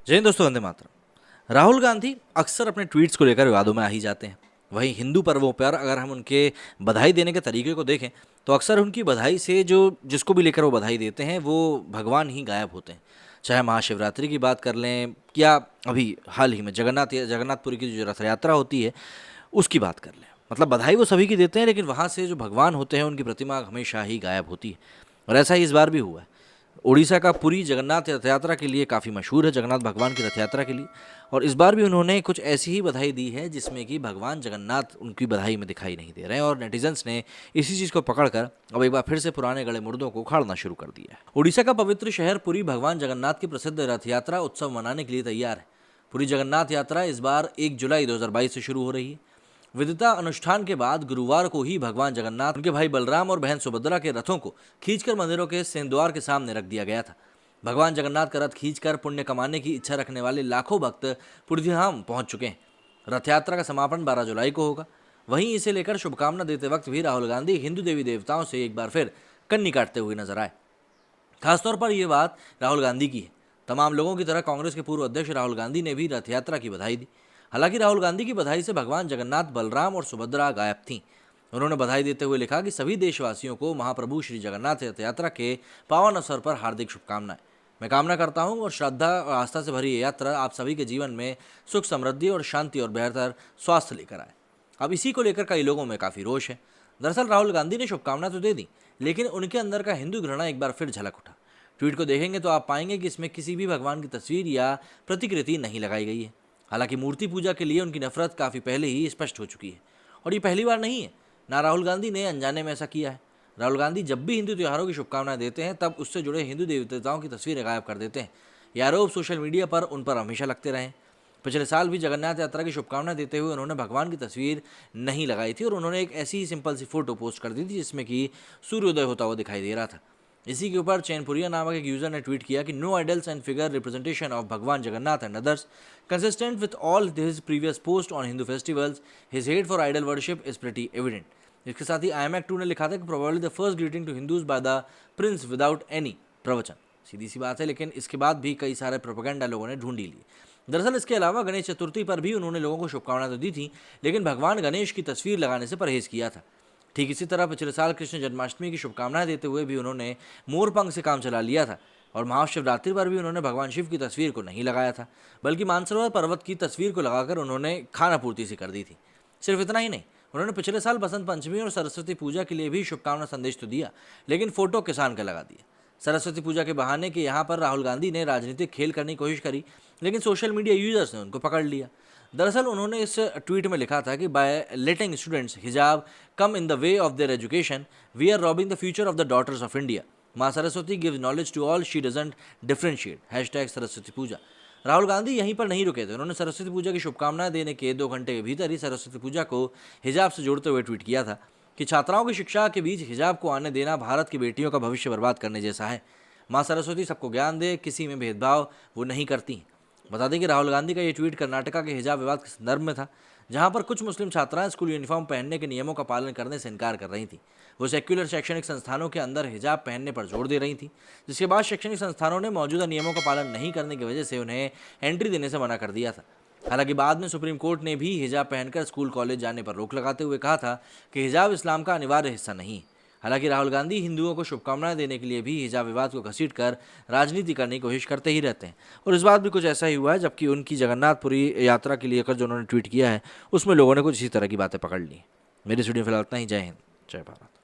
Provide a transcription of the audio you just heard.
जय हिंद दोस्तों, वंदे मातरम। राहुल गांधी अक्सर अपने ट्वीट्स को लेकर विवादों में आ ही जाते हैं। वहीं हिंदू पर्वों पर अगर हम उनके बधाई देने के तरीके को देखें तो अक्सर उनकी बधाई से जो जिसको भी लेकर वो बधाई देते हैं वो भगवान ही गायब होते हैं। चाहे महाशिवरात्रि की बात कर लें या अभी हाल ही में जगन्नाथपुरी की जो रथ यात्रा होती है उसकी बात कर लें, मतलब बधाई वो सभी की देते हैं, लेकिन वहाँ से जो भगवान होते हैं उनकी प्रतिमा हमेशा ही गायब होती है। और ऐसा ही इस बार भी हुआ है। उड़ीसा का पुरी जगन्नाथ रथ यात्रा के लिए काफ़ी मशहूर है, जगन्नाथ भगवान की रथ यात्रा के लिए। और इस बार भी उन्होंने कुछ ऐसी ही बधाई दी है जिसमें कि भगवान जगन्नाथ उनकी बधाई में दिखाई नहीं दे रहे हैं, और नेटिजन्स ने इसी चीज़ को पकड़कर अब एक बार फिर से पुराने गड़े मुर्दों को उखाड़ना शुरू कर दिया है। उड़ीसा का पवित्र शहर पुरी भगवान जगन्नाथ की प्रसिद्ध रथ यात्रा उत्सव मनाने के लिए तैयार है। पुरी जगन्नाथ यात्रा इस बार 1 जुलाई 2022 से शुरू हो रही है। विदिता अनुष्ठान के बाद गुरुवार को ही भगवान जगन्नाथ, उनके भाई बलराम और बहन सुभद्रा के रथों को खींचकर मंदिरों के सिंहद्वार के सामने रख दिया गया था। भगवान जगन्नाथ का रथ खींचकर पुण्य कमाने की इच्छा रखने वाले लाखों भक्त पुरीधाम पहुंच चुके हैं। रथ यात्रा का समापन 12 जुलाई को होगा। वहीं इसे लेकर शुभकामना देते वक्त भी राहुल गांधी हिंदू देवी देवताओं से एक बार फिर कन्नी काटते हुए नजर आए। खासतौर पर यह बात राहुल गांधी की है। तमाम लोगों की तरह कांग्रेस के पूर्व अध्यक्ष राहुल गांधी ने भी रथ यात्रा की बधाई दी। हालांकि राहुल गांधी की बधाई से भगवान जगन्नाथ, बलराम और सुभद्रा गायब थीं। उन्होंने बधाई देते हुए लिखा कि सभी देशवासियों को महाप्रभु श्री जगन्नाथ रथ यात्रा के पावन अवसर पर हार्दिक शुभकामनाएं। मैं कामना करता हूं और श्रद्धा और आस्था से भरी ये यात्रा आप सभी के जीवन में सुख, समृद्धि और शांति और बेहतर स्वास्थ्य लेकर आए। अब इसी को लेकर कई लोगों में काफ़ी रोष है। दरअसल राहुल गांधी ने शुभकामना तो दे दी, लेकिन उनके अंदर का हिंदू घृणा एक बार फिर झलक उठा। ट्वीट को देखेंगे तो आप पाएंगे कि इसमें किसी भी भगवान की तस्वीर या प्रतिकृति नहीं लगाई गई है। हालांकि मूर्ति पूजा के लिए उनकी नफरत काफ़ी पहले ही स्पष्ट हो चुकी है, और ये पहली बार नहीं है। ना राहुल गांधी ने अनजाने में ऐसा किया है। राहुल गांधी जब भी हिंदू त्योहारों की शुभकामनाएं देते हैं तब उससे जुड़े हिंदू देवी देवताओं की तस्वीरें गायब कर देते हैं। ये आरोप सोशल मीडिया पर उन पर हमेशा लगते रहे। पिछले साल भी जगन्नाथ यात्रा की शुभकामनाएं देते हुए उन्होंने भगवान की तस्वीर नहीं लगाई थी, और उन्होंने एक ऐसी ही सिंपल सी फोटो पोस्ट कर दी थी जिसमें कि सूर्योदय होता हुआ दिखाई दे रहा था। इसी के ऊपर चैनपुरिया नामक एक यूजर ने ट्वीट किया कि no idols and figure representation of भगवान Jagannath and others consistent with all his previous post on Hindu festivals, his hate for idol worship is pretty evident. इसके साथ ही IMAC2 ने लिखा था कि probably the first greeting to Hindus by the prince without any प्रवचन। सीधी सी बात है, लेकिन इसके बाद भी कई सारे प्रोपेगेंडा लोगों ने ढूंढ ही लिए। दरअसल इसके अलावा गणेश चतुर्थी पर भी उन्होंने लोगों को शुभकामनाएं तो दी थी, लेकिन भगवान गणेश की तस्वीर लगाने से परहेज किया था। ठीक इसी तरह पिछले साल कृष्ण जन्माष्टमी की शुभकामनाएं देते हुए भी उन्होंने मोरपंख से काम चला लिया था, और महाशिवरात्रि पर भी उन्होंने भगवान शिव की तस्वीर को नहीं लगाया था, बल्कि मानसरोवर पर्वत की तस्वीर को लगाकर उन्होंने खाना पूर्ति से कर दी थी। सिर्फ इतना ही नहीं, उन्होंने पिछले साल बसंत पंचमी और सरस्वती पूजा के लिए भी शुभकामना संदेश तो दिया, लेकिन फोटो किसान का लगा दिया। सरस्वती पूजा के बहाने के यहाँ पर राहुल गांधी ने राजनीतिक खेल करने की कोशिश करी, लेकिन सोशल मीडिया यूजर्स ने उनको पकड़ लिया। दरअसल उन्होंने इस ट्वीट में लिखा था कि bye letting students hijab come in the way of their education we are robbing the future of the daughters of India. माँ Saraswati gives knowledge to all, she doesn't differentiate, hashtag Saraswati puja. Rahul Gandhi यहीं पर नहीं रुके थे। उन्होंने सरस्वती पूजा की शुभकामनाएं देने के 2 घंटे के भीतर ही सरस्वती पूजा को हिजाब से जोड़ते हुए ट्वीट किया था कि छात्राओं की शिक्षा के बीच हिजाब को आने देना भारत की बेटियों का भविष्य बर्बाद करने जैसा है। माँ सरस्वती सबको ज्ञान दे, किसी में भेदभाव वो नहीं करती। बता दें कि राहुल गांधी का ये ट्वीट कर्नाटका के हिजाब विवाद के संदर्भ में था, जहां पर कुछ मुस्लिम छात्राएं स्कूल यूनिफॉर्म पहनने के नियमों का पालन करने से इनकार कर रही थी। वो सेक्युलर शैक्षणिक संस्थानों के अंदर हिजाब पहनने पर जोर दे रही थी, जिसके बाद शैक्षणिक संस्थानों ने मौजूदा नियमों का पालन नहीं करने की वजह से उन्हें एंट्री देने से मना कर दिया था। हालांकि बाद में सुप्रीम कोर्ट ने भी हिजाब पहनकर स्कूल कॉलेज जाने पर रोक लगाते हुए कहा था कि हिजाब इस्लाम का अनिवार्य हिस्सा नहीं। हालांकि राहुल गांधी हिंदुओं को शुभकामनाएं देने के लिए भी हिजाब विवाद को घसीटकर राजनीति करने की कोशिश करते ही रहते हैं, और इस बात भी कुछ ऐसा ही हुआ है। जबकि उनकी जगन्नाथपुरी यात्रा के लिए जो उन्होंने ट्वीट किया है उसमें लोगों ने कुछ इसी तरह की बातें पकड़ ली। मेरी स्टूडियो फिलहाल इतना ही। जय हिंद, जय भारत।